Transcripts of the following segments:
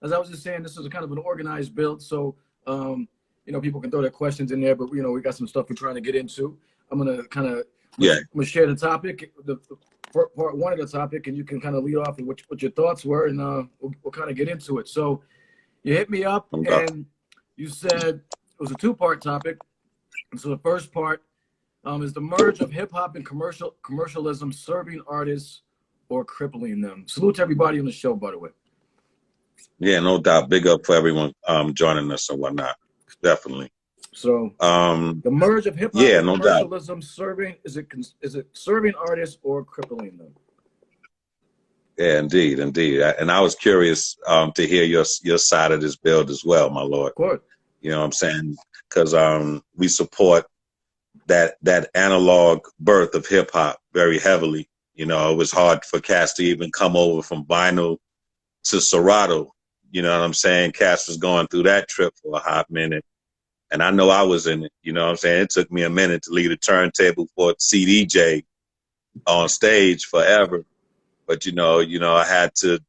As I was just saying, this is a kind of an organized build, so people can throw their questions in there, but we got some stuff we're trying to get into. I'm gonna kind of I'm gonna share the topic, the part one of the topic, and you can kind of lead off with what your thoughts were, and we'll kind of get into it. So you hit me up, and you said it was a two-part topic. And so the first part is the merge of hip hop and commercialism serving artists or crippling them. Salute to everybody on the show, by the way. Yeah, no doubt. Big up for everyone joining us and whatnot. Definitely. So the merge of hip hop and commercialism serving is it serving artists or crippling them? Yeah, indeed. And I was curious to hear your side of this build as well, my lord. Of course. You know what I'm saying? Because we support that analog birth of hip hop very heavily. It was hard for Cass to even come over from vinyl to Serato. You know what I'm saying? Cass was going through that trip for a hot minute. And I know I was in it. You know what I'm saying? It took me a minute to leave the turntable for CDJ on stage forever. But, I had to,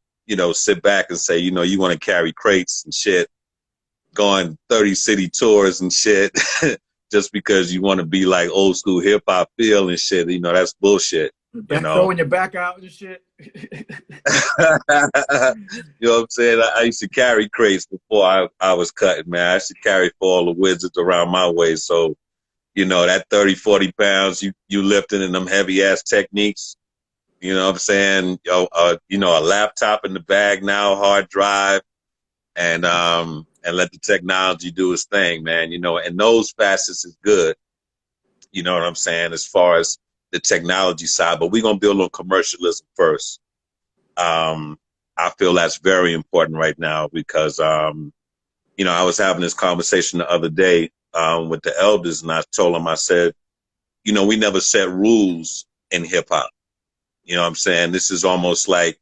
sit back and say, you want to carry crates and shit, going 30 city tours and shit, just because you want to be like old school hip hop feel and shit. That's bullshit. Throwing your back out and shit. You know what I'm saying? I used to carry crates before I was cutting, man. I used to carry for all the wizards around my way. So, that 30, 40 pounds you lifting in them heavy ass techniques, you know what I'm saying? A laptop in the bag now, hard drive, and let the technology do its thing, man. And those facets is good. You know what I'm saying? As far as the technology side, but we're going to build on commercialism first. I feel that's very important right now because, I was having this conversation the other day with the elders, and I told them, I said, we never set rules in hip hop. You know what I'm saying? This is almost like,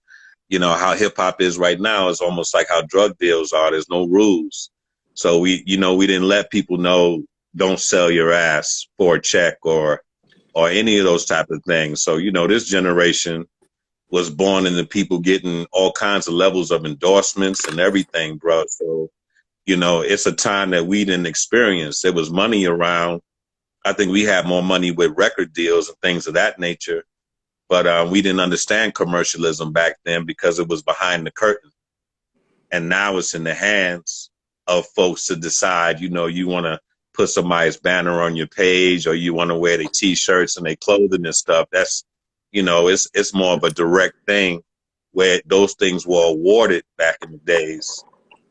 how hip hop is right now is almost like how drug deals are. There's no rules. So we didn't let people know, don't sell your ass for a check or any of those type of things. So, this generation was born into people getting all kinds of levels of endorsements and everything, bro. So, it's a time that we didn't experience. There was money around. I think we had more money with record deals and things of that nature. But we didn't understand commercialism back then because it was behind the curtain. And now it's in the hands of folks to decide, you want to put somebody's banner on your page, or you want to wear their T-shirts and their clothing and stuff. That's, it's more of a direct thing where those things were awarded back in the days,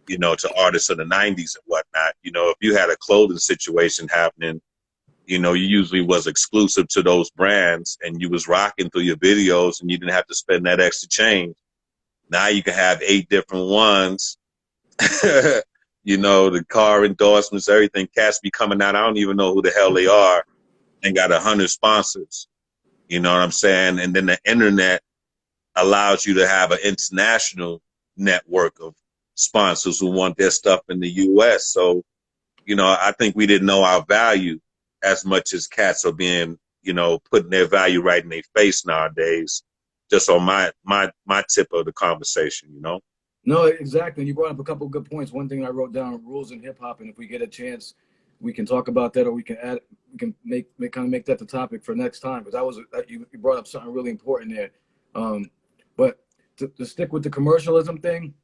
to artists of the 90s and whatnot. If you had a clothing situation happening, you usually was exclusive to those brands and you was rocking through your videos and you didn't have to spend that extra change. Now you can have 8 different ones. The car endorsements, everything. Cats be coming out. I don't even know who the hell they are, and got 100 sponsors. You know what I'm saying? And then the internet allows you to have an international network of sponsors who want their stuff in the U.S. So, I think we didn't know our value as much as cats are being, putting their value right in their face nowadays. Just on my tip of the conversation, No, exactly. You brought up a couple of good points. One thing I wrote down: rules in hip hop, and if we get a chance, we can talk about that, or we can add. We can make that the topic for next time, because you brought up something really important there. But to stick with the commercialism thing,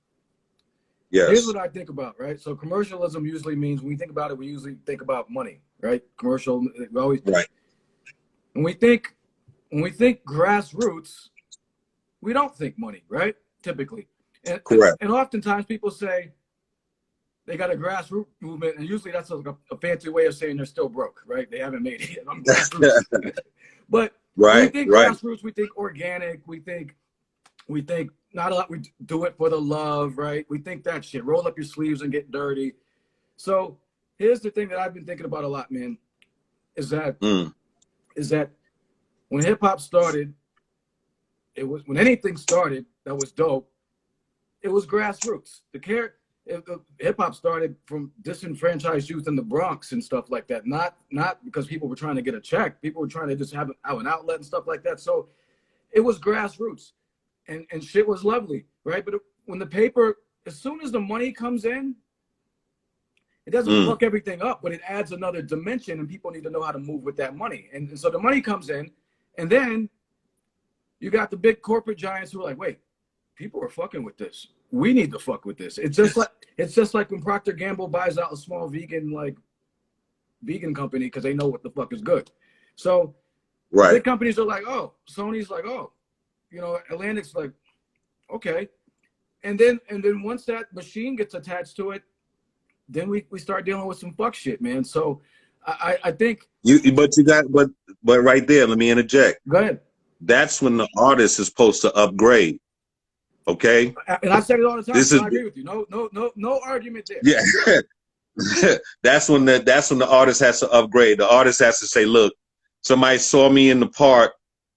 yes. Here's what I think about, right? So commercialism usually means, when we think about it, we usually think about money, right? Commercial, we always right. When we think grassroots, we don't think money, right? Typically. Correct. And oftentimes people say they got a grassroots movement, and usually that's a fancy way of saying they're still broke, right? They haven't made it yet. I'm grassroots. But when we think grassroots, we think organic, we think not a lot, we do it for the love, right? We think that shit. Roll up your sleeves and get dirty. So here's the thing that I've been thinking about a lot, man, is that when hip hop started, when anything started that was dope, it was grassroots. Hip hop started from disenfranchised youth in the Bronx and stuff like that. Not because people were trying to get a check. People were trying to just have an outlet and stuff like that. So it was grassroots, and shit was lovely, right? But when the paper as soon as the money comes in, it doesn't fuck everything up, but it adds another dimension, and people need to know how to move with that money. And so the money comes in, and then you got the big corporate giants who are like, wait, people are fucking with this. We need to fuck with this. It's just like when Procter & Gamble buys out a small vegan company because they know what the fuck is good. So big companies are like, oh, Sony's like, oh, you know, Atlantic's like, okay. And then once that machine gets attached to it, then we start dealing with some fuck shit, man. So I think but right there, let me interject. Go ahead. That's when the artist is supposed to upgrade. Okay. And I said it all the time. So I agree with you. No argument there. Yeah. that's when the artist has to upgrade. The artist has to say, look, somebody saw me in the park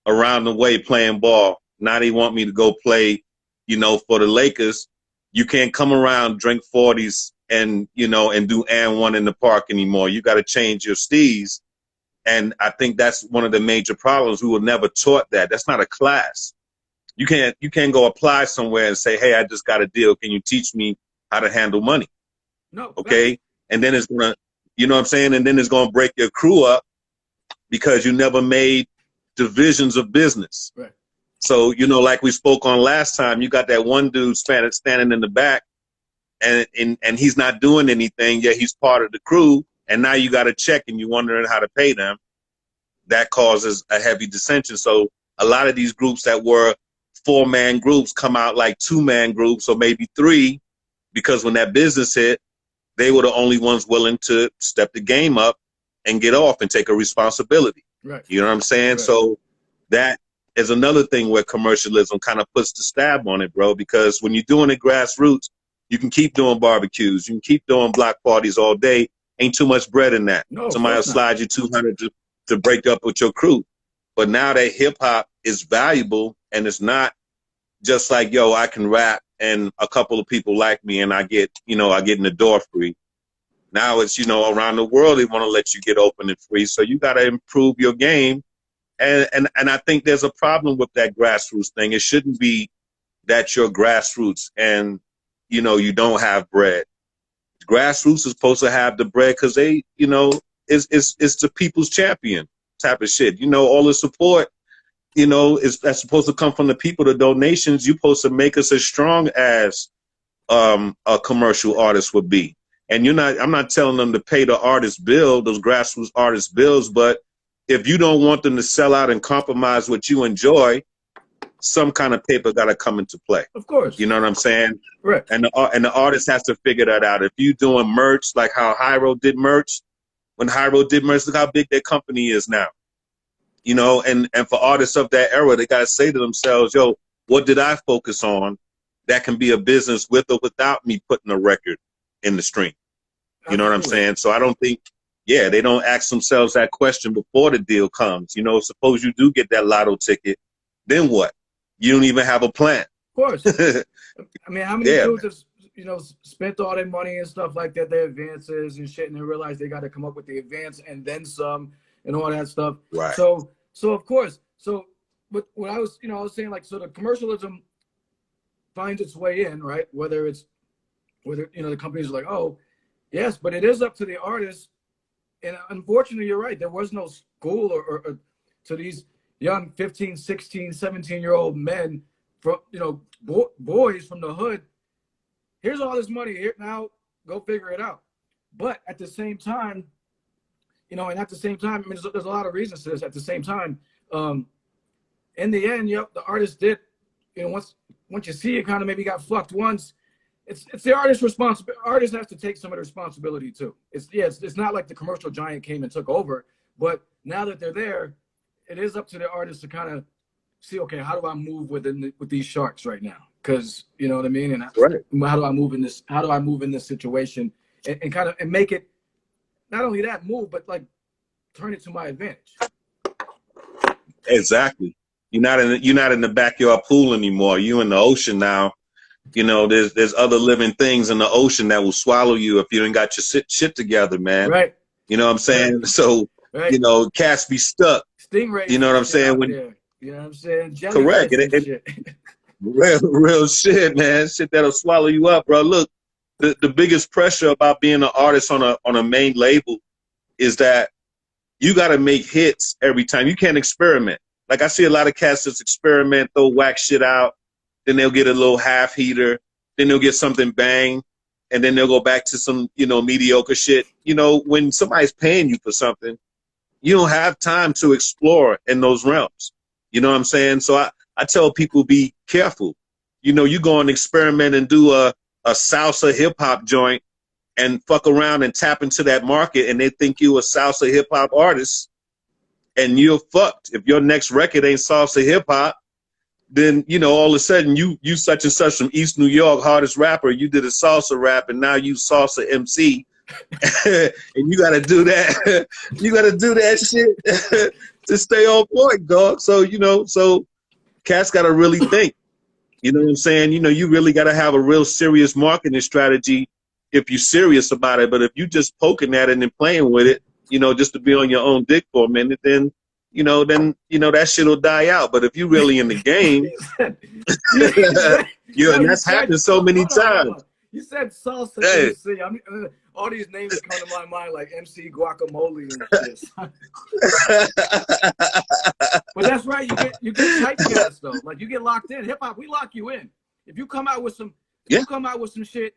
around the way playing ball. Now they want me to go play, you know, for the Lakers. You can't come around, drink 40s and, you know, and do and one in the park anymore. You got to change your steez. And I think that's one of the major problems. We were never taught that. That's not a class. You can't go apply somewhere and say, hey, I just got a deal. Can you teach me how to handle money? No. Okay. Right. And then it's going to, you know what I'm saying? And then it's going to break your crew up because you never made divisions of business. Right. So, you know, like we spoke on last time, you got that one dude standing in the back and he's not doing anything, yet he's part of the crew. And now you got a check and you're wondering how to pay them. That causes a heavy dissension. So a lot of these groups that were 4-man groups come out like 2-man groups or maybe 3, because when that business hit, they were the only ones willing to step the game up and get off and take a responsibility. Right. You know what I'm saying? Right. So that is another thing where commercialism kind of puts the stab on it, bro, because when you're doing it grassroots, you can keep doing barbecues. You can keep doing block parties all day. Ain't too much bread in that. No, somebody will slide you 200 to break up with your crew. But now that hip hop is valuable and it's not just like, yo, I can rap and a couple of people like me and I get in the door free. Now it's, you know, around the world, they want to let you get open and free. So you got to improve your game. And I think there's a problem with that grassroots thing. It shouldn't be that you're grassroots and, you know, you don't have bread. Grassroots is supposed to have the bread because they, you know, it's the people's champion type of shit. You know, all the support, you know, that's supposed to come from the people. The donations, you're supposed to make us as strong as a commercial artist would be. And I'm not telling them to pay the artist bill, those grassroots artist bills, but if you don't want them to sell out and compromise what you enjoy, some kind of paper got to come into play. Of course. You know what I'm saying? Right. And the artist has to figure that out. If you doing merch, like how Hyro did merch, when Hyro did merch, look how big their company is now. You know, and for artists of that era, they got to say to themselves, yo, what did I focus on that can be a business with or without me putting a record in the stream? You know what I'm saying? So I don't think, they don't ask themselves that question before the deal comes. You know, suppose you do get that lotto ticket, then what? You don't even have a plan. Of course. I mean, how many dudes have, you know, spent all their money and stuff like that, their advances and shit, and they realize they got to come up with the advance and then some and all that stuff. Right. So of course, but what I was saying, like, so the commercialism finds its way in, right? Whether you know, the companies are like, oh, yes, but it is up to the artist. And unfortunately, you're right. There was no school or to these young 15, 16, 17-year-old men, from, you know, boys from the hood. Here's all this money. Here, now go figure it out. But at the same time, you know, I mean, there's a lot of reasons to this. At the same time, in the end, the artist did, you know, once you see it, kind of maybe got fucked once. It's the artist's responsibility. Artists have to take some of the responsibility too. It's not like the commercial giant came and took over, but now that they're there, it is up to the artist to kind of see, okay, how do I move with these sharks right now? Because, you know what I mean? And how do I move in this? How do I move in this situation and kind of and make it not only that move, but like turn it to my advantage. Exactly. You're not in the backyard pool anymore. You in the ocean now. You know, there's other living things in the ocean that will swallow you if you ain't got your shit together, man. Right. You know what I'm saying? Right. So, you know, cats be stuck. Stingrays. You know what I'm saying? You know what I'm saying? Correct. Real shit, man. Shit that'll swallow you up, bro. Look, the biggest pressure about being an artist on a main label is that you got to make hits every time. You can't experiment. Like I see a lot of cats just experiment, throw whack shit out, then they'll get a little half heater, then they'll get something bang, and then they'll go back to some, mediocre shit. When somebody's paying you for something, you don't have time to explore in those realms. You know what I'm saying? So I tell people, be careful. You go and experiment and do a salsa hip hop joint and fuck around and tap into that market, and they think you a salsa hip hop artist, and you're fucked. If your next record ain't salsa hip hop, then all of a sudden you such and such from East New York, hardest rapper, you did a salsa rap, and now you salsa MC, and you got to do that. You got to do that shit to stay on point, dog. So so cats got to really think. You know what I'm saying? You really got to have a real serious marketing strategy if you're serious about it. But if you just poking at it and playing with it, just to be on your own dick for a minute, then that shit will die out. But if you really in the game, and that's happened so many times. You said salsa MC. I mean, all these names come to my mind like MC Guacamole and shit. But that's right. You get tight cats though. Like you get locked in. Hip hop, we lock you in. If you come out with some, shit.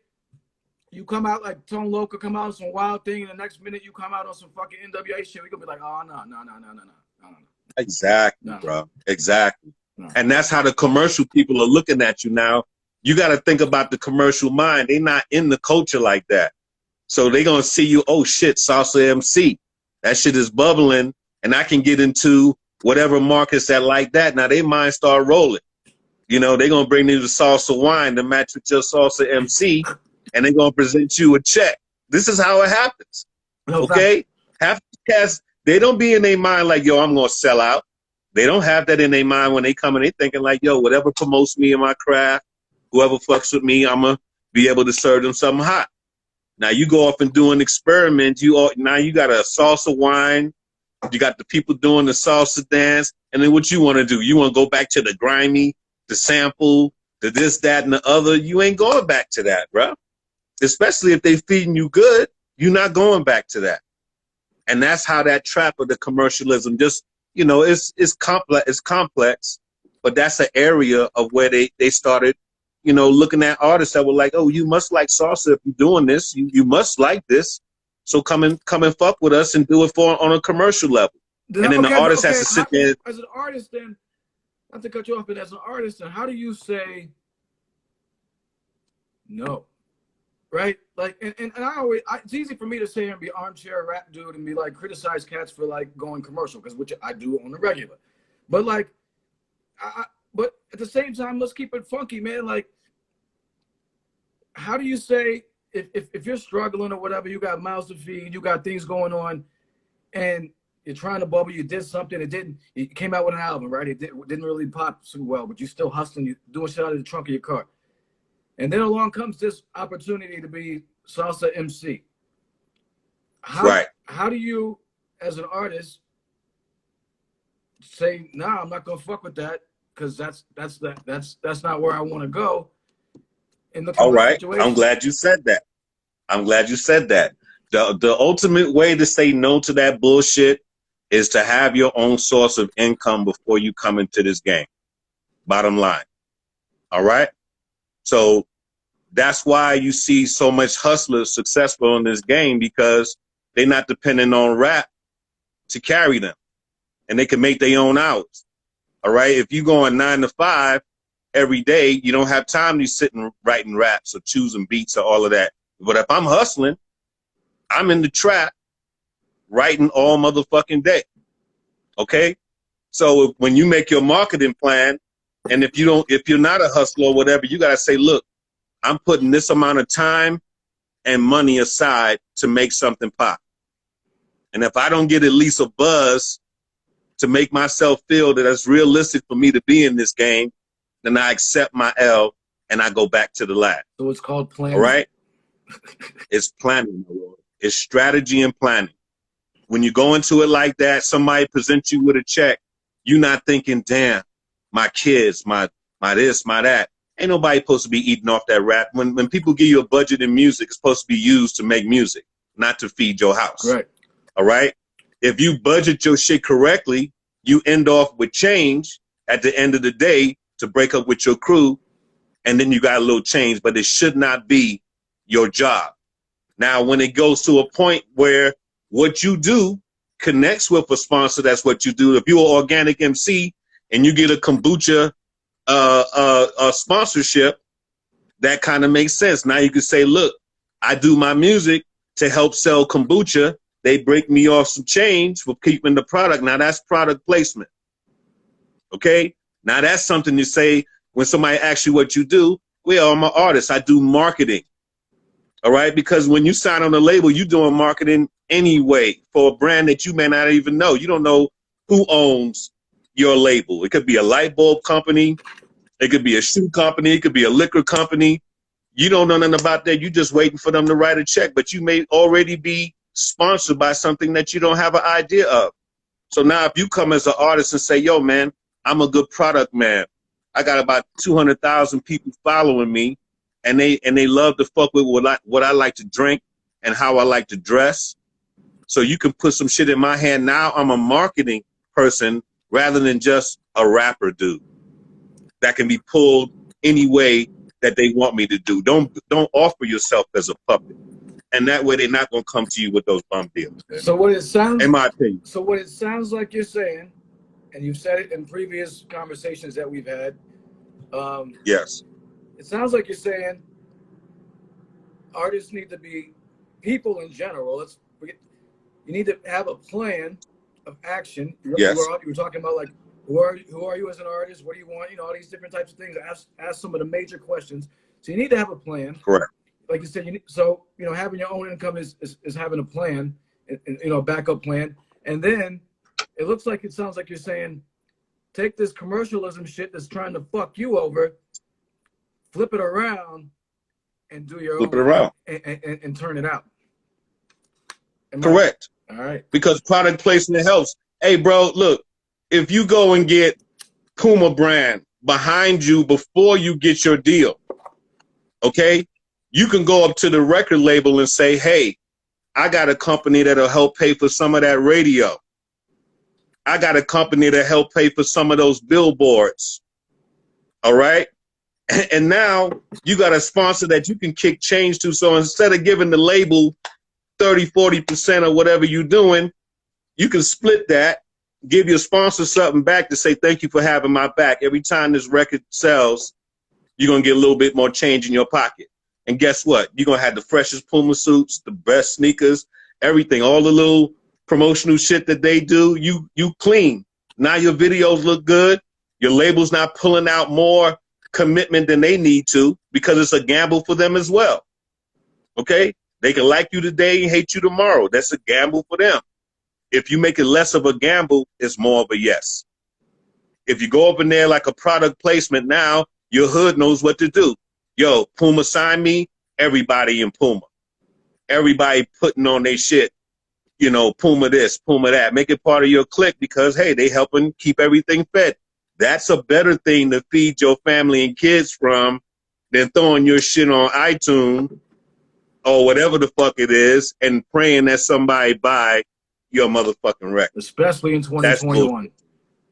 You come out like Tone Loca, come out with some wild thing, and the next minute you come out on some fucking NWA shit. We gonna be like, oh no. Exactly, no. Bro. Exactly. No. And that's how the commercial people are looking at you now. You got to think about the commercial mind. They're not in the culture like that. So they're going to see you, oh shit, salsa MC. That shit is bubbling, and I can get into whatever markets that like that. Now they mind start rolling. They're going to bring you the salsa wine to match with your salsa MC, and they're going to present you a check. This is how it happens. Okay? Half the cats, they don't be in their mind like, yo, I'm going to sell out. They don't have that in their mind when they come and they thinking like, yo, whatever promotes me and my craft, whoever fucks with me, I'm going to be able to serve them something hot. Now you go off and do an experiment. Now you got a salsa wine. You got the people doing the salsa dance. And then what you want to do? You want to go back to the grimy, the sample, the this, that, and the other. You ain't going back to that, bro. Especially if they feeding you good, you're not going back to that. And that's how that trap of the commercialism just, it's complex, but that's an area of where they started, looking at artists that were like, oh, you must like salsa if you're doing this. You must like this. So come and fuck with us and do it on a commercial level. And then the artist has to sit there. As an artist, then, not to cut you off, but as an artist, then how do you say no? Right? Like, and it's easy for me to say and be armchair rap dude and be like, criticize cats for like going commercial, because which I do on the regular. But like, but at the same time, let's keep it funky, man. Like, how do you say, if you're struggling or whatever, you got mouths to feed, you got things going on, and you're trying to bubble, you did something, it came out with an album, right? It didn't really pop so well, but you still hustling, you doing shit out of the trunk of your car. And then along comes this opportunity to be salsa MC. How do you, as an artist, say, nah, I'm not gonna fuck with that, because that's not where I want to go. All right, situation. I'm glad you said that. The ultimate way to say no to that bullshit is to have your own source of income before you come into this game. Bottom line. All right? So that's why you see so much hustlers successful in this game, because they're not depending on rap to carry them, and they can make their own hours. All right? If you going 9 to 5 every day, you don't have time to be sitting writing raps or choosing beats or all of that. But if I'm hustling, I'm in the trap writing all motherfucking day. Okay? So when you make your marketing plan, and if you're not a hustler or whatever, you gotta say, look, I'm putting this amount of time and money aside to make something pop. And if I don't get at least a buzz to make myself feel that it's realistic for me to be in this game, then I accept my L and I go back to the lab. So it's called planning. All right? It's planning, my lord. It's strategy and planning. When you go into it like that, somebody presents you with a check, you're not thinking, damn, my kids, my my this, my that. Ain't nobody supposed to be eating off that rap. When people give you a budget in music, it's supposed to be used to make music, not to feed your house. Right. All right? If you budget your shit correctly, you end off with change at the end of the day to break up with your crew, and then you got a little change, but it should not be your job. Now, when it goes to a point where what you do connects with a sponsor, that's what you do. If you're an organic MC and you get a kombucha a sponsorship, that kind of makes sense. Now you can say, look, I do my music to help sell kombucha. They break me off some change for keeping the product. Now that's product placement. Okay? Now that's something you say when somebody asks you what you do. Well, I'm an artist. I do marketing. All right? Because when you sign on the label, you're doing marketing anyway for a brand that you may not even know. You don't know who owns your label. It could be a light bulb company. It could be a shoe company. It could be a liquor company. You don't know nothing about that. You're just waiting for them to write a check, but you may already be sponsored by something that you don't have an idea of. So now if you come as an artist and say, yo, man, I'm a good product man. I got about 200,000 people following me, and they love to fuck with what I like to drink and how I like to dress. So you can put some shit in my hand. Now I'm a marketing person rather than just a rapper dude that can be pulled any way that they want me to do. Don't offer yourself as a puppet. And that way they're not going to come to you with those bum deals. So what it sounds, in my opinion. So what it sounds like you're saying, and you've said it in previous conversations that we've had. Yes. It sounds like you're saying artists need to be, people in general, you need to have a plan of action. Yes. You were talking about like, who are you as an artist? What do you want? You know, all these different types of things. Ask some of the major questions. So you need to have a plan. Correct. Like you said, having your own income is having a plan, and a backup plan. And then it sounds like you're saying, take this commercialism shit that's trying to fuck you over, flip it around, and do your flip own it around and turn it out. Correct. All right. Because product placement helps. Hey, bro, look, if you go and get Puma brand behind you before you get your deal, okay, you can go up to the record label and say, hey, I got a company that'll help pay for some of that radio. I got a company to help pay for some of those billboards. All right. And now you got a sponsor that you can kick change to. So instead of giving the label 30-40% of whatever you're doing, you can split that, give your sponsor something back to say, thank you for having my back. Every time this record sells, you're going to get a little bit more change in your pocket. And guess what? You're going to have the freshest Puma suits, the best sneakers, everything, all the little promotional shit that they do. You clean. Now your videos look good. Your label's not pulling out more commitment than they need to because it's a gamble for them as well. Okay? They can like you today and hate you tomorrow. That's a gamble for them. If you make it less of a gamble, it's more of a yes. If you go up in there like a product placement now, your hood knows what to do. Yo, Puma sign me, everybody in Puma. Everybody putting on their shit, Puma this, Puma that. Make it part of your clique because, hey, they helping keep everything fed. That's a better thing to feed your family and kids from than throwing your shit on iTunes or whatever the fuck it is and praying that somebody buy your motherfucking record. Especially in 2021.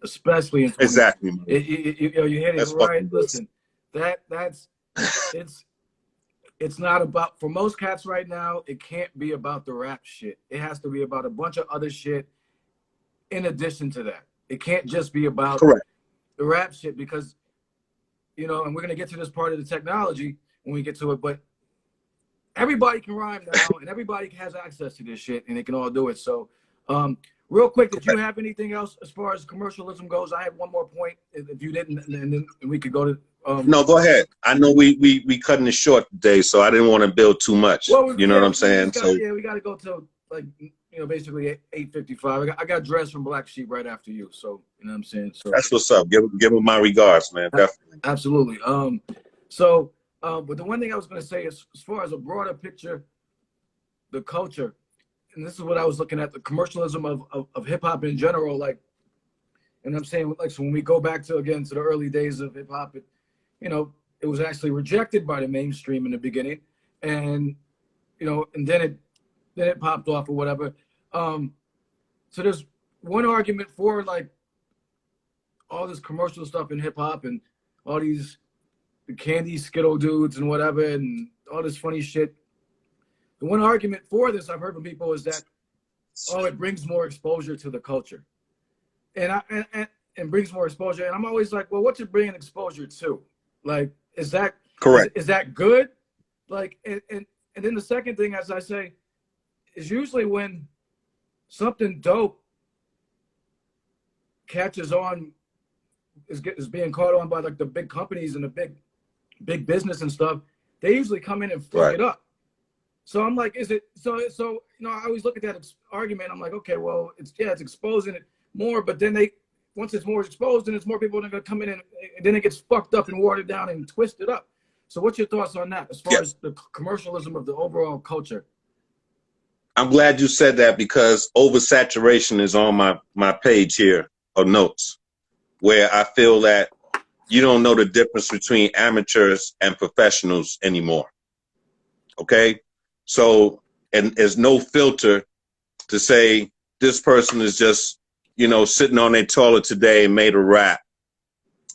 Especially in 2021. Exactly. You hit it right. Listen, it's not about, for most cats right now, it can't be about the rap shit. It has to be about a bunch of other shit in addition to that. It can't just be about Correct. the rap shit because, and we're going to get to this part of the technology when we get to it, but everybody can rhyme now and everybody has access to this shit and they can all do it. So, real quick, did you have anything else as far as commercialism goes? I have one more point. If you didn't, and then we could go to. No, go ahead. I know we cutting it short today, so I didn't want to build too much. Well, you know what I'm saying? We got to go to basically 8:55. I got dressed from Black Sheep right after you, so you know what I'm saying. So that's what's up. Give him my regards, man. Definitely. Absolutely. But the one thing I was going to say is, as far as a broader picture, the culture. And this is what I was looking at, the commercialism of hip hop in general. Like, and I'm saying, like, so when we go back to the early days of hip hop, you know, it was actually rejected by the mainstream in the beginning, and you know, and then it popped off or whatever. So there's one argument for like all this commercial stuff in hip hop and all these candy Skittle dudes and whatever and all this funny shit. The one argument for this I've heard from people is that, oh, it brings more exposure to the culture, and brings more exposure. And I'm always like, well, what's it bringing exposure to? Like, is that correct? Is that good? Like, and then the second thing, as I say, is usually when something dope catches on, is being caught on by like the big companies and the big business and stuff, they usually come in and fuck it up. So I'm like, is it so? You know, I always look at that argument. I'm like, okay, well, it's exposing it more, but then once it's more exposed, then it's more people that are gonna come in and then it gets fucked up and watered down and twisted up. So what's your thoughts on that as far as the commercialism of the overall culture? I'm glad you said that because oversaturation is on my page here of notes, where I feel that you don't know the difference between amateurs and professionals anymore. Okay? So, and there's no filter to say this person is just, you know, sitting on their toilet today and made a rap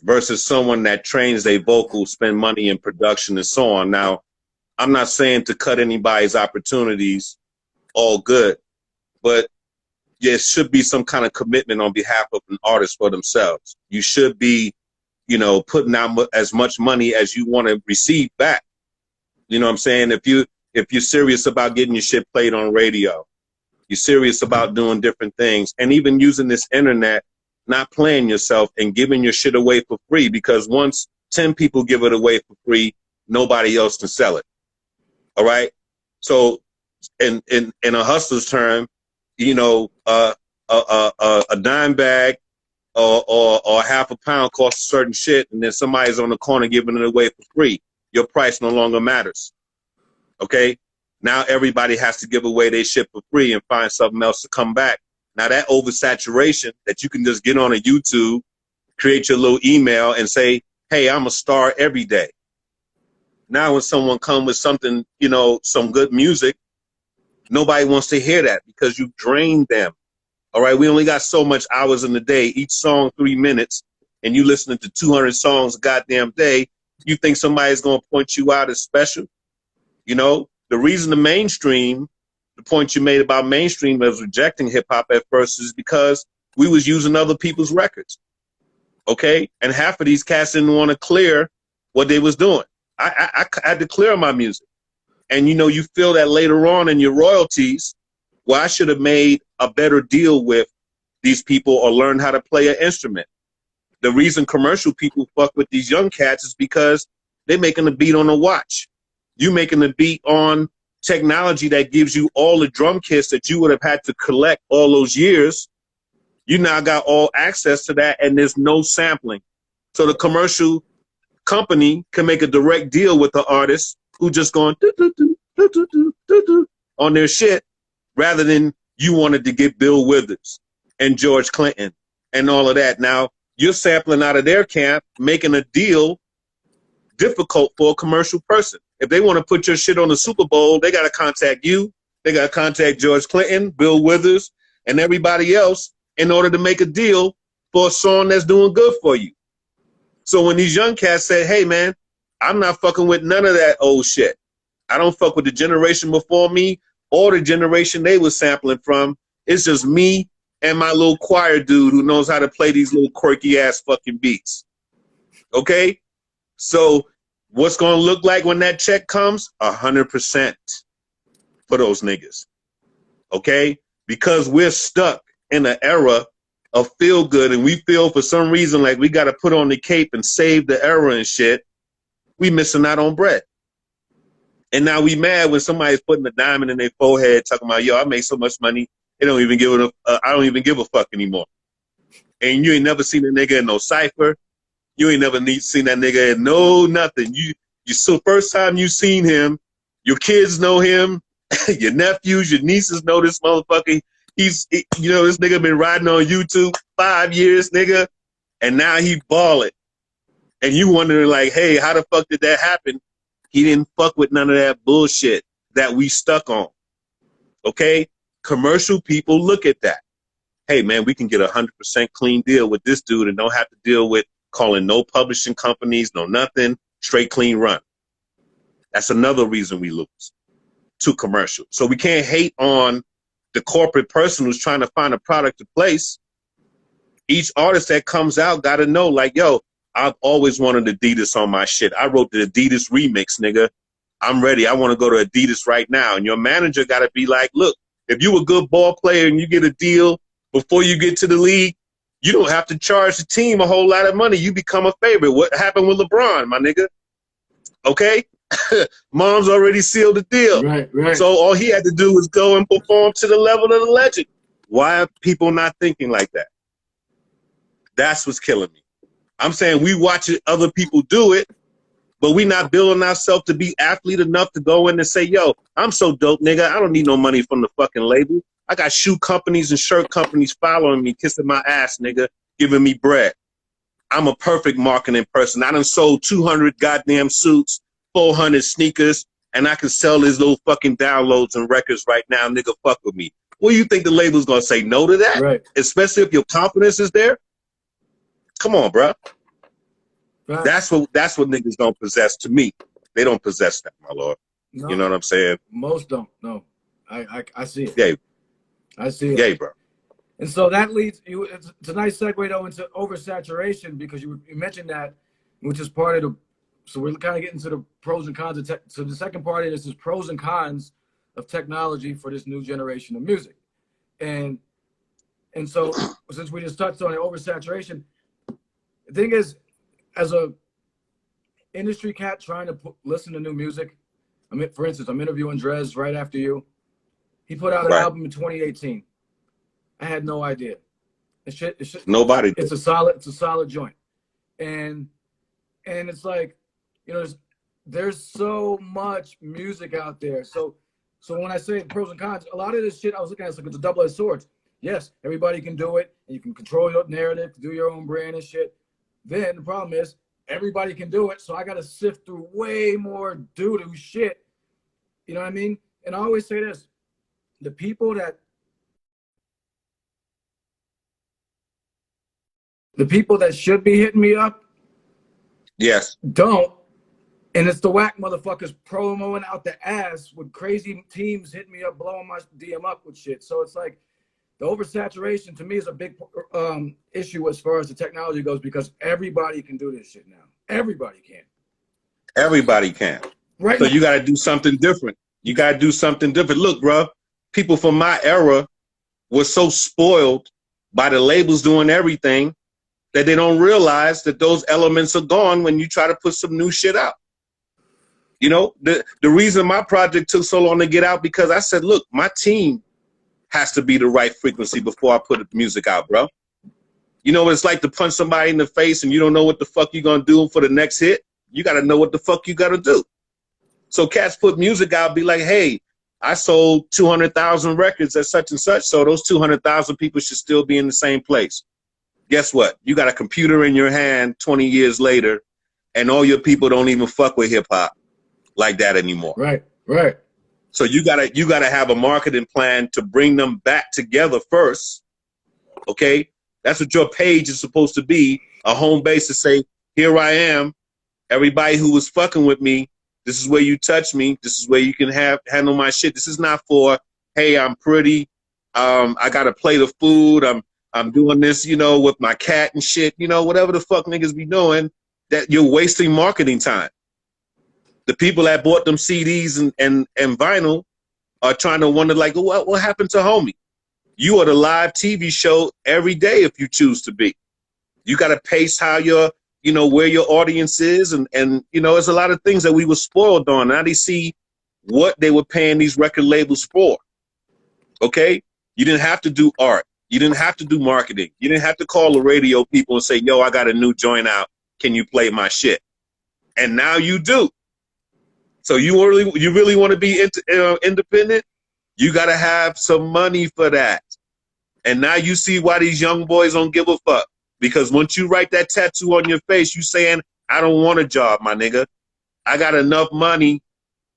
versus someone that trains their vocals, spend money in production and so on. Now, I'm not saying to cut anybody's opportunities, all good, but there should be some kind of commitment on behalf of an artist for themselves. You should be, you know, putting out as much money as you want to receive back. You know what I'm saying? If you're serious about getting your shit played on radio, you're serious about doing different things, and even using this internet, not playing yourself and giving your shit away for free, because once 10 people give it away for free, nobody else can sell it. All right? So in a hustler's term, you know, a dime bag or half a pound costs a certain shit, and then somebody's on the corner giving it away for free. Your price no longer matters. Okay? Now everybody has to give away their shit for free and find something else to come back. Now that oversaturation that you can just get on a YouTube, create your little email and say, hey, I'm a star every day. Now when someone comes with something, you know, some good music, nobody wants to hear that because you drained them. All right, we only got so much hours in the day, each song 3 minutes, and you listening to 200 songs a goddamn day. You think somebody's going to point you out as special? You know, the reason the mainstream, the point you made about mainstream as rejecting hip hop at first is because we was using other people's records. Okay, and half of these cats didn't want to clear what they was doing. I had to clear my music. And, you know, you feel that later on in your royalties, well, I should have made a better deal with these people or learned how to play an instrument. The reason commercial people fuck with these young cats is because they're making a beat on a watch. You making a beat on technology that gives you all the drum kits that you would have had to collect all those years. You now got all access to that, and there's no sampling. So the commercial company can make a direct deal with the artist who just going on their shit, rather than you wanted to get Bill Withers and George Clinton and all of that. Now you're sampling out of their camp, making a deal difficult for a commercial person. If they want to put your shit on the Super Bowl, they got to contact you. They got to contact George Clinton, Bill Withers, and everybody else in order to make a deal for a song that's doing good for you. So when these young cats say, hey, man, I'm not fucking with none of that old shit. I don't fuck with the generation before me or the generation they was sampling from. It's just me and my little choir dude who knows how to play these little quirky ass fucking beats. Okay? So what's going to look like when that check comes? 100% for those niggas. Okay? Because we're stuck in an era of feel good, and we feel for some reason like we got to put on the cape and save the era and shit. We missing out on bread. And now we mad when somebody's putting a diamond in their forehead talking about, yo, I make so much money, they don't even give it I don't even give a fuck anymore. And you ain't never seen a nigga in no cipher. You ain't never seen that nigga in no nothing. You so first time you seen him, your kids know him, your nephews, your nieces know this motherfucker. This nigga been riding on YouTube 5 years, nigga, and now he balling. And you wondering like, hey, how the fuck did that happen? He didn't fuck with none of that bullshit that we stuck on. Okay? Commercial people look at that. Hey, man, we can get 100% clean deal with this dude and don't have to deal with calling no publishing companies, no nothing, straight clean run. That's another reason we lose to commercial. So we can't hate on the corporate person who's trying to find a product to place. Each artist that comes out got to know, like, yo, I've always wanted Adidas on my shit. I wrote the Adidas remix, nigga. I'm ready. I want to go to Adidas right now. And your manager got to be like, look, if you a good ball player and you get a deal before you get to the league, you don't have to charge the team a whole lot of money. You become a favorite. What happened with LeBron, my nigga? Okay? Mom's already sealed the deal. Right. So all he had to do was go and perform to the level of the legend. Why are people not thinking like that? That's what's killing me. I'm saying we watching other people do it, but we not building ourselves to be athlete enough to go in and say, yo, I'm so dope, nigga. I don't need no money from the fucking label. I got shoe companies and shirt companies following me, kissing my ass, nigga, giving me bread. I'm a perfect marketing person. I done sold 200 goddamn suits, 400 sneakers, and I can sell these little fucking downloads and records right now, nigga, fuck with me. What do you think the label's gonna say no to that? Right. Especially if your confidence is there? Come on, bro. Right. That's what niggas don't possess. To me, they don't possess that, my lord. No, you know what I'm saying? Most don't. No, I see it. Yeah, I see it. yeah, bro. And so that leads you. It's a nice segue though into oversaturation, because you mentioned that, which is part of the. So we're kind of getting to the pros and cons of tech. So the second part of this is pros and cons of technology for this new generation of music, and so since we just touched on the oversaturation, the thing is, as a industry cat trying to listen to new music, I mean, for instance, I'm interviewing Drez right after you. He put out an album in 2018. I had no idea. Nobody. It's a solid joint, and it's like, you know, there's so much music out there. So when I say pros and cons, a lot of this shit I was looking at, it's like it's a double-edged sword. Yes, everybody can do it, and you can control your narrative, do your own brand and shit. Then the problem is everybody can do it, so I got to sift through way more doo-doo shit. You know what I mean? And I always say this: the people that should be hitting me up, yes, don't. And it's the whack motherfuckers promoing out the ass with crazy teams hitting me up, blowing my DM up with shit. So it's like the oversaturation to me is a big issue as far as the technology goes, because everybody can do this shit now. Everybody can. Everybody can. Right. So you got to do something different. You got to do something different. Look, bro, people from my era were so spoiled by the labels doing everything that they don't realize that those elements are gone when you try to put some new shit out. You know, the reason my project took so long to get out, because I said, look, my team has to be the right frequency before I put the music out, bro. You know what it's like to punch somebody in the face and you don't know what the fuck you're going to do for the next hit? You got to know what the fuck you got to do. So cats put music out, be like, hey, I sold 200,000 records at such and such, so those 200,000 people should still be in the same place. Guess what? You got a computer in your hand 20 years later, and all your people don't even fuck with hip hop like that anymore. Right. So you gotta have a marketing plan to bring them back together first. Okay? That's what your page is supposed to be, a home base to say, here I am. Everybody who was fucking with me, this is where you touch me. This is where you can handle my shit. This is not for, hey, I'm pretty. I gotta play the food. I'm doing this, you know, with my cat and shit, you know, whatever the fuck niggas be doing, that you're wasting marketing time. The people that bought them CDs and vinyl are trying to wonder, like, what happened to homie? You are the live TV show every day if you choose to be. You got to pace how where your audience is. And, you know, there's a lot of things that we were spoiled on. Now they see what they were paying these record labels for. Okay? You didn't have to do art. You didn't have to do marketing. You didn't have to call the radio people and say, yo, I got a new joint out. Can you play my shit? And now you do. So you really want to be independent? You got to have some money for that. And now you see why these young boys don't give a fuck. Because once you write that tattoo on your face, you saying, I don't want a job, my nigga. I got enough money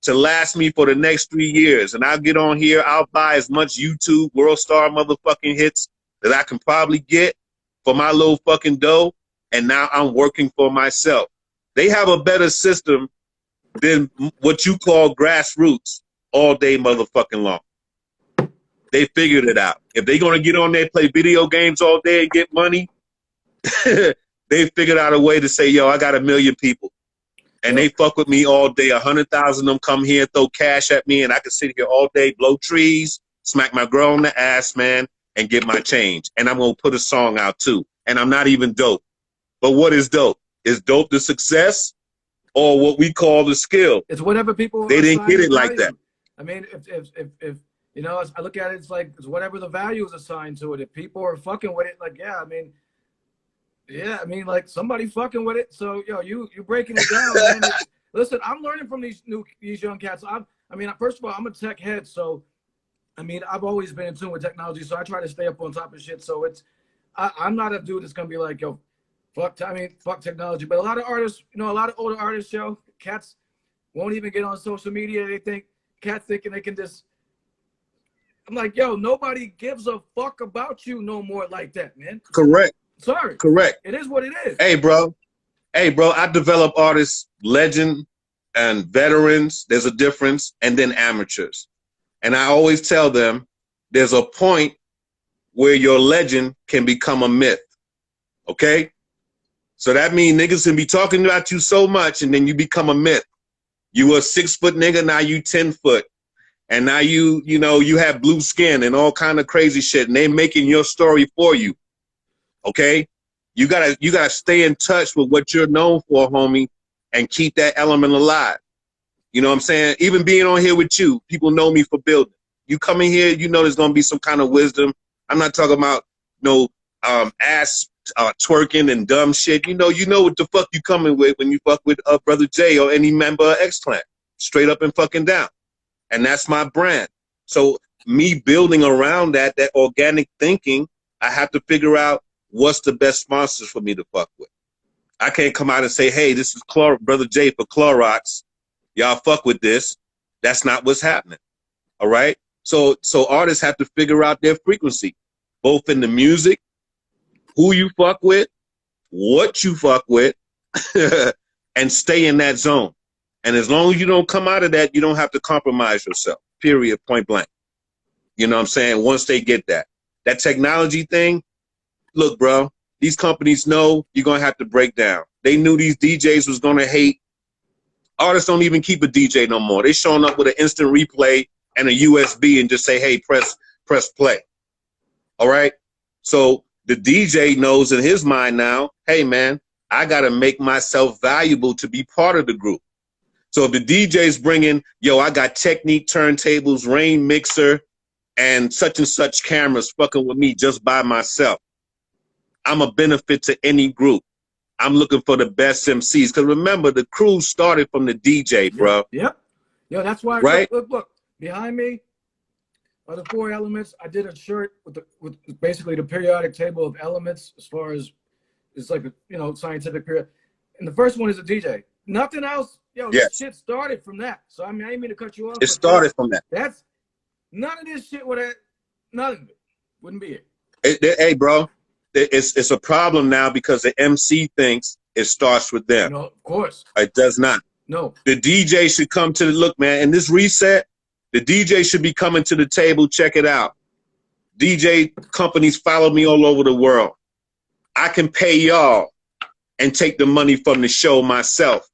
to last me for the next 3 years. And I'll get on here, I'll buy as much YouTube World Star motherfucking hits that I can probably get for my little fucking dough. And now I'm working for myself. They have a better system than what you call grassroots all day motherfucking long. They figured it out. If they're going to get on there, play video games all day and get money, they figured out a way to say, yo, I got 1 million people. And they fuck with me all day. 100,000 of them come here, throw cash at me, and I can sit here all day, blow trees, smack my girl in the ass, man, and get my change. And I'm going to put a song out, too. And I'm not even dope. But what is dope? Is dope the success or what we call the skill? It's whatever people. They didn't get it like that. I mean, if you know, I look at it, it's like it's whatever the value is assigned to it. If people are fucking with it, like, yeah, I mean, like somebody fucking with it. So, yo, you breaking it down, man. Listen, I'm learning from these young cats. I mean, first of all, I'm a tech head, so I mean, I've always been in tune with technology, so I try to stay up on top of shit. So I'm not a dude that's gonna be like, yo, fuck technology. But a lot of artists, you know, a lot of older artists, yo, cats won't even get on social media. They think cats thinking they can just. I'm like, yo, nobody gives a fuck about you no more like that, man. Correct. Sorry. Correct. It is what it is. Hey, bro, I develop artists, legend and veterans. There's a difference. And then amateurs. And I always tell them there's a point where your legend can become a myth. Okay? So that means niggas can be talking about you so much and then you become a myth. You were a 6 foot nigga, now you 10 foot. And now you know, you have blue skin and all kind of crazy shit, and they making your story for you. Okay? You gotta stay in touch with what you're known for, homie, and keep that element alive. You know what I'm saying? Even being on here with you, people know me for building. You come in here, you know there's gonna be some kind of wisdom. I'm not talking about no ass twerking and dumb shit. You know what the fuck you coming with when you fuck with Brother J or any member of X-Clan. Straight up and fucking down. And that's my brand. So me building around that organic thinking, I have to figure out what's the best sponsors for me to fuck with. I can't come out and say, hey, this is Brother J for Clorox. Y'all fuck with this. That's not what's happening. All right? So artists have to figure out their frequency, both in the music, who you fuck with, what you fuck with, and stay in that zone. And as long as you don't come out of that, you don't have to compromise yourself, period, point blank. You know what I'm saying? Once they get that technology thing, look, bro, these companies know you're going to have to break down. They knew these DJs was going to hate. Artists don't even keep a DJ no more. They showing up with an instant replay and a USB and just say, hey, press play. All right? So the DJ knows in his mind now, hey, man, I got to make myself valuable to be part of the group. So if the DJ's bringing, yo, I got Technique turntables, Rain mixer, and such cameras fucking with me just by myself, I'm a benefit to any group. I'm looking for the best MCs. Because remember, the crew started from the DJ, bro. Yep. Yo, that's why. Right? Look. Behind me are the 4 elements. I did a shirt with basically the periodic table of elements as far as it's like a, you know, scientific period. And the first one is a DJ. Nothing else. Yo, yes. This shit started from that. So I mean, I didn't mean to cut you off. It started from that. That's none of this shit would have, none of it wouldn't be it. Hey, bro, it's a problem now because the MC thinks it starts with them. No, of course. It does not. No. The DJ should come to the look, man. In this reset, the DJ should be coming to the table. Check it out. DJ companies follow me all over the world. I can pay y'all and take the money from the show myself.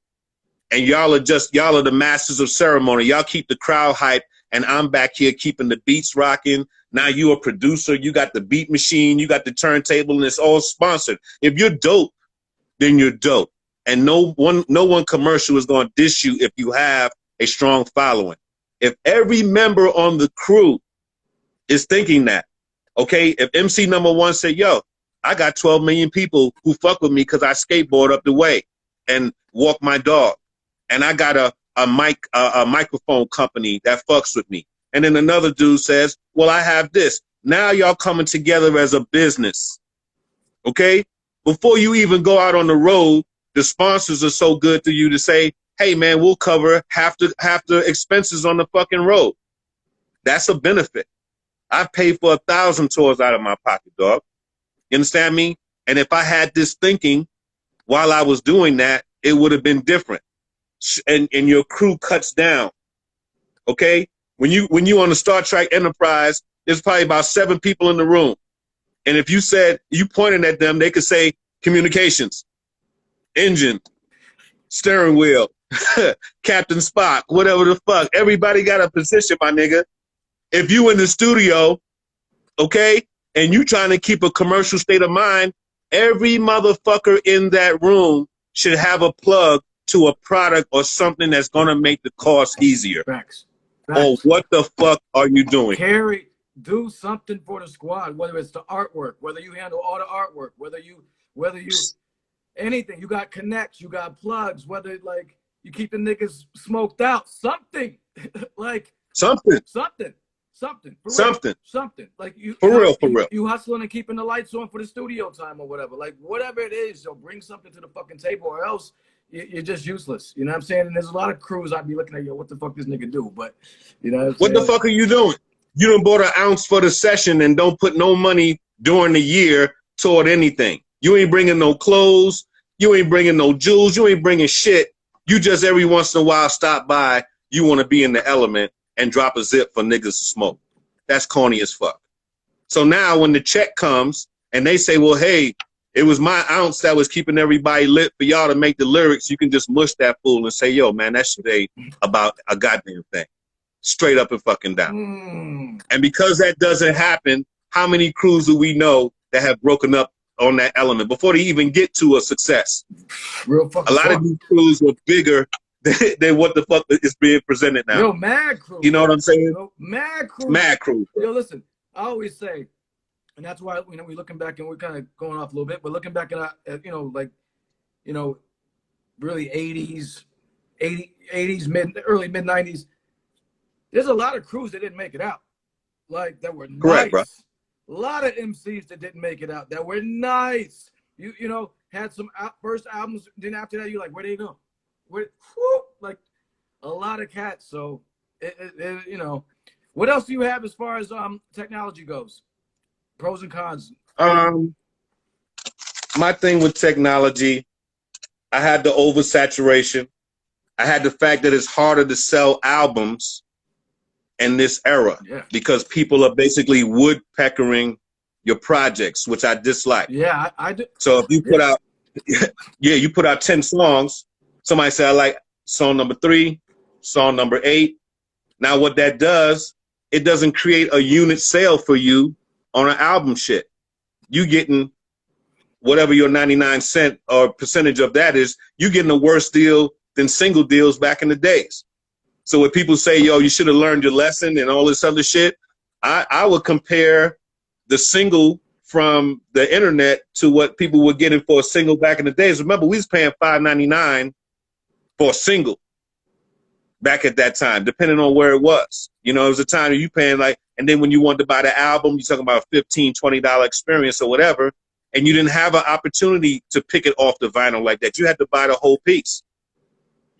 And y'all are the masters of ceremony. Y'all keep the crowd hype, and I'm back here keeping the beats rocking. Now you a producer, you got the beat machine, you got the turntable, and it's all sponsored. If you're dope, then you're dope. And no one commercial is going to dish you if you have a strong following. If every member on the crew is thinking that, okay, if MC number 1 said, yo, I got 12 million people who fuck with me because I skateboard up the way and walk my dog. And I got a microphone company that fucks with me. And then another dude says, well, I have this. Now y'all coming together as a business. Okay? Before you even go out on the road, the sponsors are so good to you to say, hey man, we'll cover half the expenses on the fucking road. That's a benefit. I paid for 1,000 tours out of my pocket, dog. You understand me? And if I had this thinking while I was doing that, it would have been different. And your crew cuts down. Okay? When you on the Star Trek Enterprise, there's probably about 7 people in the room. And if you said, you pointed at them, they could say communications, engine, steering wheel, Captain Spock, whatever the fuck. Everybody got a position, my nigga. If you in the studio, okay, and you trying to keep a commercial state of mind, every motherfucker in that room should have a plug to a product or something that's going to make the cost easier. Facts. Oh, what the fuck are you doing? Carry, do something for the squad, whether it's the artwork, whether you handle all the artwork, whether you anything. You got connects, you got plugs, whether like you keep the niggas smoked out, something like something. Like you for real. You hustling and keeping the lights on for the studio time or whatever. Like whatever it is, yo, bring something to the fucking table, or else you're just useless. You know what I'm saying? And there's a lot of crews I'd be looking at, yo, what the fuck this nigga do? But you know what the fuck are you doing? You done bought an ounce for the session and don't put no money during the year toward anything. You ain't bringing no clothes. You ain't bringing no jewels. You ain't bringing shit. You just every once in a while stop by. You want to be in the element and drop a zip for niggas to smoke. That's corny as fuck. So now when the check comes and they say, well, hey, it was my ounce that was keeping everybody lit for y'all to make the lyrics, you can just mush that fool and say, yo, man, that shit ain't about a goddamn thing. Straight up and fucking down. And because that doesn't happen, how many crews do we know that have broken up on that element before they even get to a success? Real fucking a lot of these crews were bigger than what the fuck is being presented now. Yo, mad crew. You know what I'm saying? Yo, mad crew. Mad crew. Yo, listen, I always say, and that's why, you know, we're looking back and we're kind of going off a little bit, but looking back at you know, like, you know, really 80s, early mid 90s, there's a lot of crews that didn't make it out. Like, that were correct, nice. Bro. A lot of MCs that didn't make it out that were nice. You know, had some first albums, then after that, you're like, where they go? Like a lot of cats. So you know, what else do you have as far as technology goes? Pros and cons. My thing with technology, I had the oversaturation. I had the fact that it's harder to sell albums in this era because people are basically woodpeckering your projects, which I dislike. Yeah, I do. So if you put out, you put out 10 songs. Somebody say, I like song number 3, song number 8. Now what that does, it doesn't create a unit sale for you on an album shit. You getting whatever your 99% or percentage of that is, you getting a worse deal than single deals back in the days. So when people say, yo, you should have learned your lesson and all this other shit, I would compare the single from the internet to what people were getting for a single back in the days. Remember, we was paying $5.99 for a single back at that time, depending on where it was. You know, it was a time that you paying like, and then when you wanted to buy the album, you're talking about a $15, $20 experience or whatever, and you didn't have an opportunity to pick it off the vinyl like that. You had to buy the whole piece.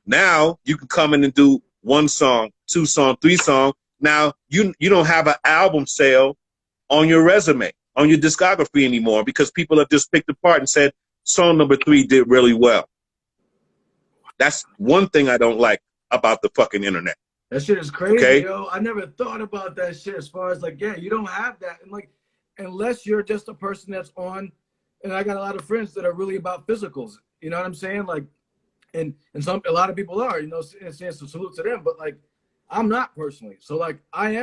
Now you can come in and do 1 song, 2 song, 3 song. Now you don't have an album sale on your resume, on your discography anymore, because people have just picked apart and said, song number 3 did really well. That's one thing I don't like about the fucking internet. That shit is crazy, yo. I never thought about that shit as far as like, yeah, you don't have that. And like, unless you're just a person that's on, and I got a lot of friends that are really about physicals. You know what I'm saying? Like, and a lot of people are, you know, and saying some salute to them, but like, I'm not personally. So like, I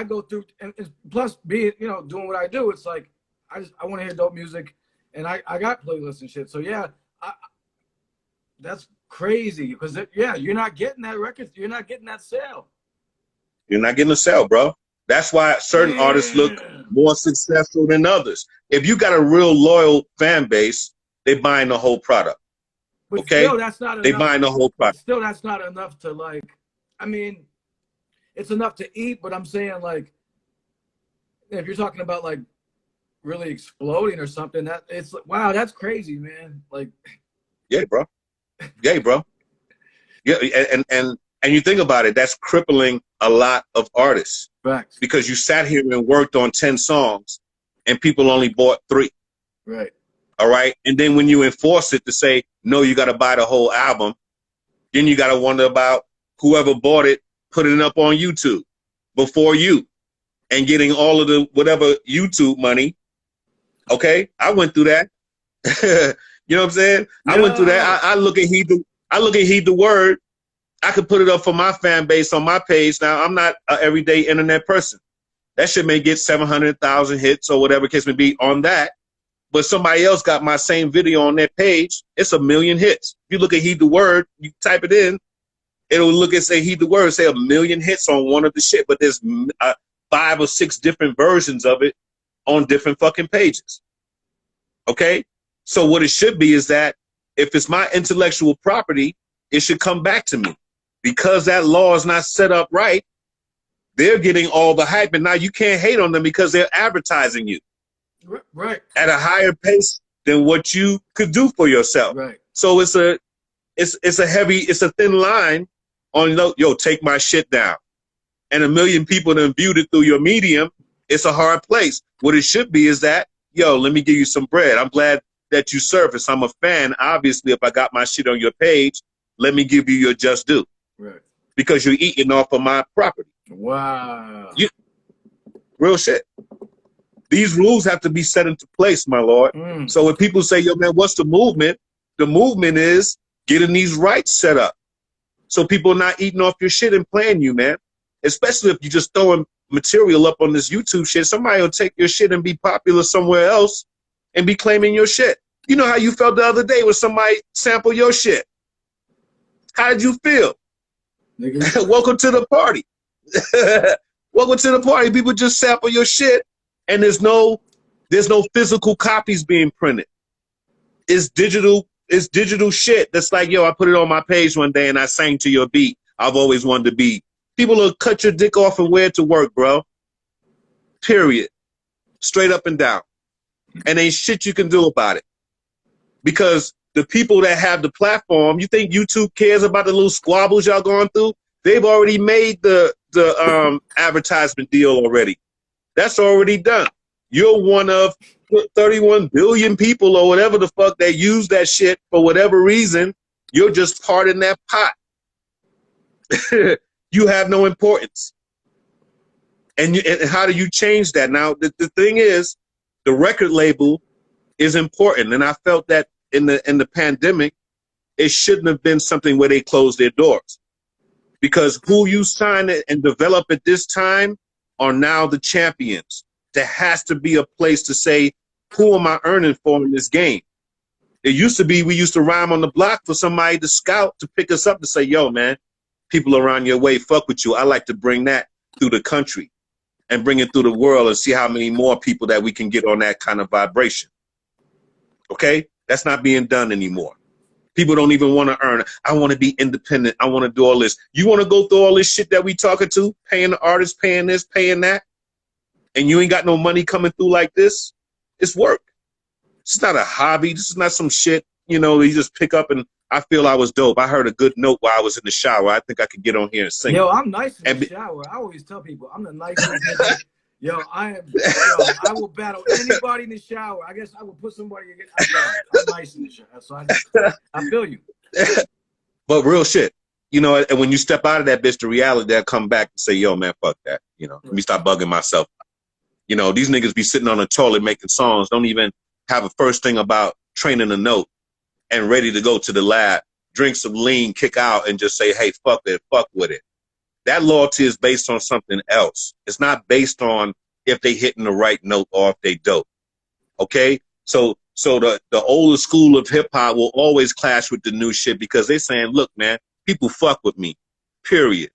go through, and plus being, you know, doing what I do, it's like, I want to hear dope music, and I got playlists and shit. So yeah, that's crazy because you're not getting that record, you're not getting that sale. You're not getting a sale, bro. That's why certain artists look more successful than others. If you got a real loyal fan base, they buying the whole product. But still, that's not enough. They buying the whole product. Still, that's not enough to like. I mean, it's enough to eat, but I'm saying like, if you're talking about like really exploding or something, that it's like, wow, that's crazy, man. Like, Yeah, bro. Yeah, bro. Yeah, and you think about it, that's crippling a lot of artists. Facts. Because you sat here and worked on 10 songs and people only bought 3. Right. All right. And then when you enforce it to say, no, you got to buy the whole album, then you got to wonder about whoever bought it, putting it up on YouTube before you and getting all of the whatever YouTube money. Okay. I went through that. You know what I'm saying? No. I went through that. I look at Heed the Word. I could put it up for my fan base on my page. Now, I'm not an everyday internet person. That shit may get 700,000 hits or whatever case may be on that. But somebody else got my same video on their page. It's 1 million hits. If you look at Heed the Word, you type it in, it'll look and say Heed the Word, say 1 million hits on one of the shit. But there's 5 or 6 different versions of it on different fucking pages. Okay? So what it should be is that if it's my intellectual property, it should come back to me. Because that law is not set up right, they're getting all the hype, and now you can't hate on them because they're advertising you. Right. At a higher pace than what you could do for yourself. Right. So it's a thin line on, yo, take my shit down. And 1 million people that viewed it through your medium, it's a hard place. What it should be is that, yo, let me give you some bread. I'm glad that you surface. I'm a fan. Obviously, if I got my shit on your page, let me give you your just due. Right. Because you're eating off of my property. Wow. Real shit. These rules have to be set into place, my lord. So when people say, yo, man, what's the movement? The movement is getting these rights set up. So people are not eating off your shit and playing you, man. Especially if you're just throwing material up on this YouTube shit. Somebody will take your shit and be popular somewhere else and be claiming your shit. You know how you felt the other day when somebody sampled your shit. How did you feel? Welcome to the party. Welcome to the party. People just sample your shit, and there's no physical copies being printed. It's digital shit. That's like, yo, I put it on my page one day and I sang to your beat. I've always wanted to be. People will cut your dick off and wear it to work, bro. Period. Straight up and down. And ain't shit you can do about it. Because the people that have the platform, you think YouTube cares about the little squabbles y'all going through? They've already made the advertisement deal already. That's already done. You're one of 31 billion people or whatever the fuck that use that shit for whatever reason. You're just part in that pot. You have no importance. And how do you change that? Now, the thing is, the record label is important. And I felt that in the pandemic, it shouldn't have been something where they closed their doors. Because who you sign and develop at this time are now the champions. There has to be a place to say, who am I earning for in this game? It used to be, we used to rhyme on the block for somebody to scout, to pick us up to say, yo, man, people around your way fuck with you. I like to bring that through the country and bring it through the world and see how many more people that we can get on that kind of vibration. Okay? That's not being done anymore. People don't even want to earn. I want to be independent. I want to do all this. You want to go through all this shit that we talking to, paying the artist, paying this, paying that, and you ain't got no money coming through like this? It's work. It's not a hobby. This is not some shit, you just pick up and I feel I was dope. I heard a good note while I was in the shower. I think I could get on here and sing. Yo, I'm nice in the shower. I always tell people I'm the nicest. Yo, I will battle anybody in the shower. I guess I will put somebody against. I'm nice in the shower, so I feel you. But real shit, and when you step out of that bitch, the reality they'll come back and say, yo, man, fuck that. Let me stop bugging myself. These niggas be sitting on a toilet making songs, don't even have a first thing about training a note and ready to go to the lab, drink some lean, kick out, and just say, hey, fuck it, fuck with it. That loyalty is based on something else. It's not based on if they hitting the right note or if they dope. Okay? So the older school of hip hop will always clash with the new shit because they're saying, look, man, people fuck with me. Period.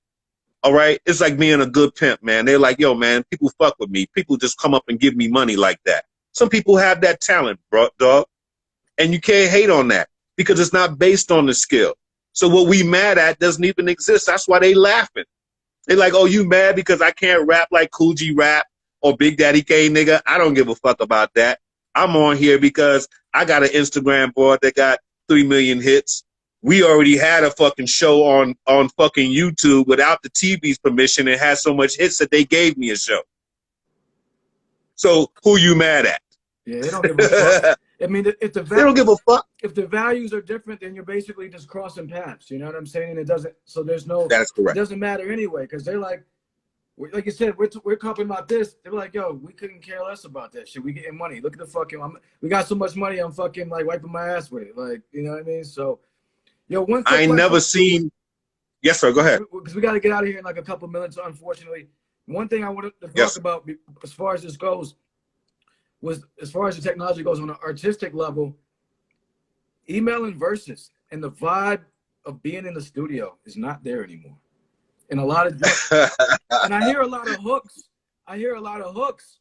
All right? It's like being a good pimp, man. They're like, yo, man, people fuck with me. People just come up and give me money like that. Some people have that talent, bro, dog. And you can't hate on that because it's not based on the skill. So what we mad at doesn't even exist. That's why they laughing. They like, oh, you mad because I can't rap like Cool G rap or Big Daddy Kane, nigga? I don't give a fuck about that. I'm on here because I got an Instagram board that got 3 million hits. We already had a fucking show on fucking YouTube without the TV's permission and had so much hits that they gave me a show. So who you mad at? Yeah, they don't give a fuck. I mean, if they don't give a fuck. If the values are different, then you're basically just crossing paths. You know what I'm saying? And it doesn't. So there's no. That's correct. It doesn't matter anyway, because they're like you said, we're talking about this. They're like, yo, we couldn't care less about that shit. We getting money. Look at the fucking. We got so much money. I'm fucking like wiping my ass with it. Like, you know what I mean? So, yo, one. I ain't never seen. Yes, sir. Go ahead. Because we got to get out of here in like a couple minutes. Unfortunately, one thing I wanted to talk about as far as this goes was as far as the technology goes on an artistic level. Emailing verses and the vibe of being in the studio is not there anymore. And a lot of and I hear a lot of hooks. I hear a lot of hooks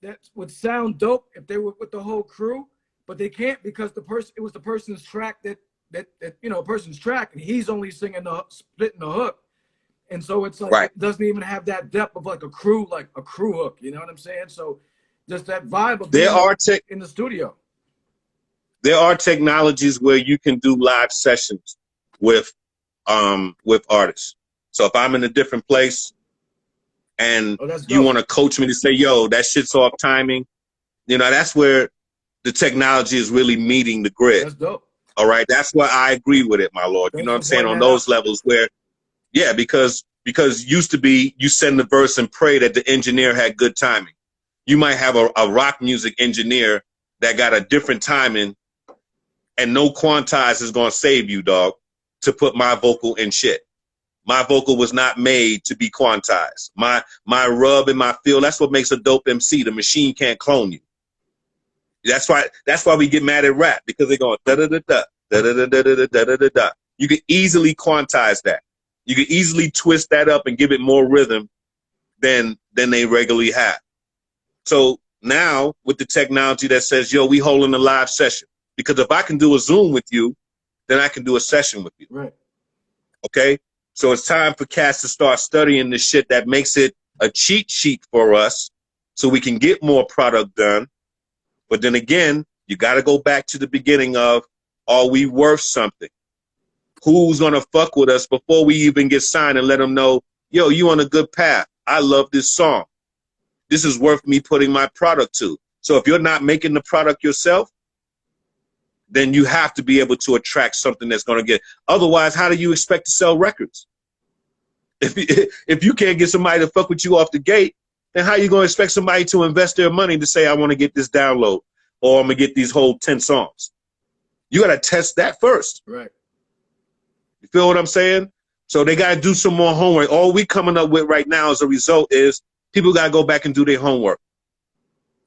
that would sound dope if they were with the whole crew, but they can't because it was the person's track that you know, a person's track, and he's only splitting the hook. And so it's like it doesn't even have that depth of like a crew hook. You know what I'm saying? So just that vibe of being in the studio. There are technologies where you can do live sessions with artists. So if I'm in a different place and you want to coach me to say, yo, that shit's off timing, you know, that's where the technology is really meeting the grid. That's dope. All right. That's why I agree with it, my lord. You know what I'm saying? On those levels where, yeah, because used to be you send the verse and pray that the engineer had good timing. You might have a rock music engineer that got a different timing, and no quantize is going to save you, dog, to put my vocal in shit. My vocal was not made to be quantized. My rub and my feel, that's what makes a dope MC. The machine can't clone you. That's why we get mad at rap, because they're going da-da-da-da, da-da-da-da-da-da-da-da-da. You can easily quantize that. You can easily twist that up and give it more rhythm than they regularly have. So now with the technology that says, yo, we holding a live session. Because if I can do a Zoom with you, then I can do a session with you. Right. Okay? So it's time for cats to start studying this shit that makes it a cheat sheet for us so we can get more product done. But then again, you got to go back to the beginning of, are we worth something? Who's going to fuck with us before we even get signed and let them know, yo, you on a good path. I love this song. This is worth me putting my product to. So if you're not making the product yourself, then you have to be able to attract something that's going to get. Otherwise, how do you expect to sell records? If you can't get somebody to fuck with you off the gate, then how are you going to expect somebody to invest their money to say, I want to get this download or I'm going to get these whole 10 songs? You got to test that first. Right. You feel what I'm saying? So they got to do some more homework. All we coming up with right now as a result is people got to go back and do their homework.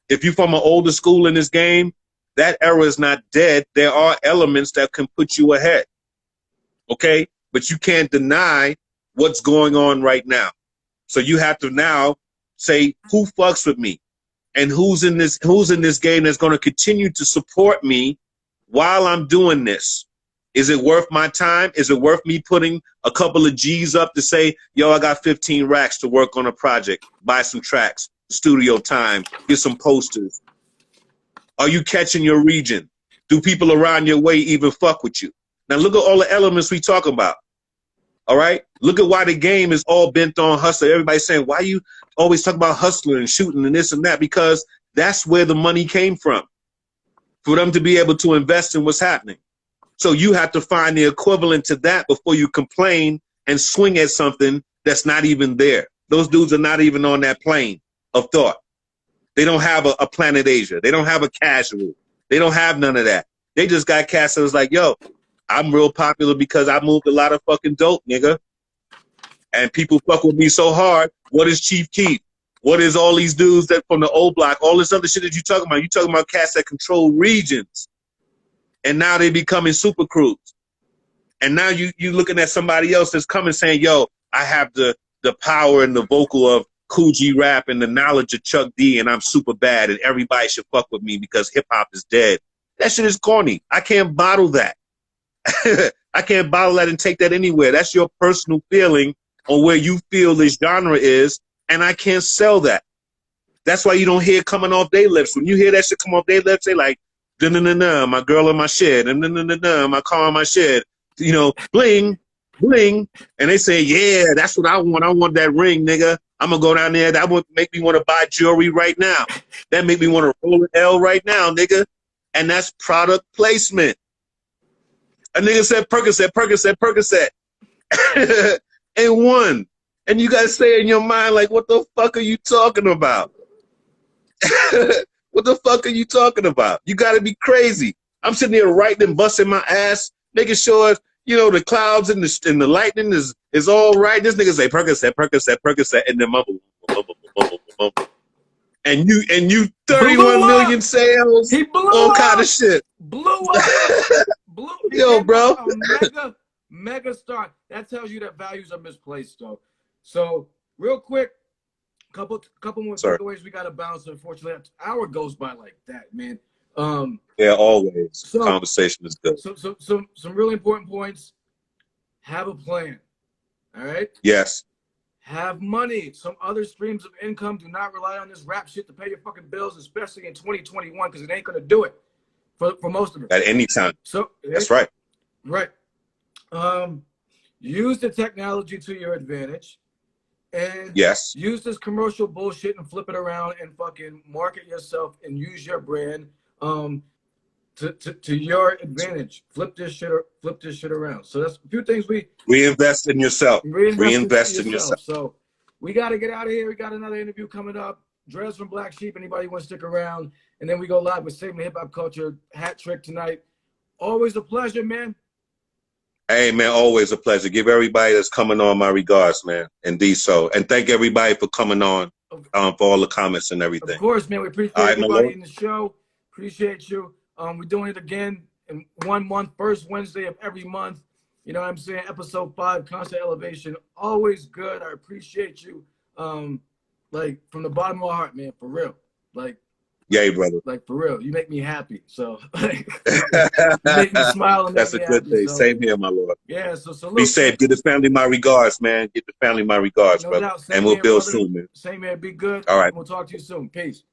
If you're from an older school in this game, that era is not dead. There are elements that can put you ahead. Okay? But you can't deny what's going on right now. So you have to now say, who fucks with me? And who's in this game that's going to continue to support me while I'm doing this? Is it worth my time? Is it worth me putting a couple of G's up to say, yo, I got 15 racks to work on a project, buy some tracks, studio time, get some posters? Are you catching your region? Do people around your way even fuck with you? Now look at all the elements we talk about. All right? Look at why the game is all bent on hustler. Everybody's saying, why you always talk about hustler and shooting and this and that? Because that's where the money came from, for them to be able to invest in what's happening. So you have to find the equivalent to that before you complain and swing at something that's not even there. Those dudes are not even on that plane of thought. They don't have a Planet Asia. They don't have a Casual. They don't have none of that. They just got cats that was like, yo, I'm real popular because I moved a lot of fucking dope, nigga. And people fuck with me so hard. What is Chief Keef? What is all these dudes that from the old block? All this other shit that you talking about. You talking about cats that control regions. And now they becoming super crews. And now you looking at somebody else that's coming saying, yo, I have the power and the vocal of Cool G Rap and the knowledge of Chuck D, and I'm super bad and everybody should fuck with me because hip hop is dead. That shit is corny. I can't bottle that. I can't bottle that and take that anywhere. That's your personal feeling on where you feel this genre is, and I can't sell that. That's why you don't hear it coming off their lips. When you hear that shit come off their lips, they like, Da-na-na-na, my girl in my shed. Da-na-na-na, my car in my shed. You know, bling, bling. And they say, yeah, that's what I want. I want that ring, nigga. I'm going to go down there. That would make me want to buy jewelry right now. That make me want to roll an L right now, nigga. And that's product placement. A nigga said Percocet, Percocet, Percocet. And won. And you guys say in your mind, like, what the fuck are you talking about? What the fuck are you talking about? You got to be crazy. I'm sitting there writing and busting my ass, making sure, you know, the clouds and the lightning is all right. This nigga say Percocet, Percocet, Percocet, and then mumble, mumble, mumble, mumble. And you 31 million sales, he blew all up. Kind of shit. Blew up. Yo, bro. A mega star. That tells you that values are misplaced, though. So, real quick, couple more takeaways we got to bounce. Unfortunately, an hour goes by like that, man. Yeah, always. So, conversation is good. So, some really important points. Have a plan. All right? Yes. Have money. Some other streams of income. Do not rely on this rap shit to pay your fucking bills, especially in 2021, because it ain't going to do it for most of us. At any time. So that's right. Right. Use the technology to your advantage. And yes, use this commercial bullshit and flip it around and fucking market yourself and use your brand to your advantage. Flip this shit around. So that's a few things we reinvest in yourself. Reinvest in yourself. So we got to get out of here. We got another interview coming up. Drez from Black Sheep. Anybody want to stick around? And then we go live with Saving the Hip Hop Culture hat trick tonight. Always a pleasure, man. Hey, man, always a pleasure. Give everybody that's coming on my regards, man. Indeed so. And thank everybody for coming on, for all the comments and everything. Of course, man. We appreciate everybody in the show. Appreciate you. We're doing it again in 1 month, first Wednesday of every month. You know what I'm saying? Episode 5, Constant Elevation. Always good. I appreciate you. Like, from the bottom of my heart, man, for real. Like, yay, brother. Like, for real, you make me happy. So, like, you make me smile. And that's a good thing. So, same here, my lord. Yeah, so salute. Be safe. Give the family my regards, man. Give the family my regards, brother. And we'll build soon, man. Same here. Be good. All right. We'll talk to you soon. Peace.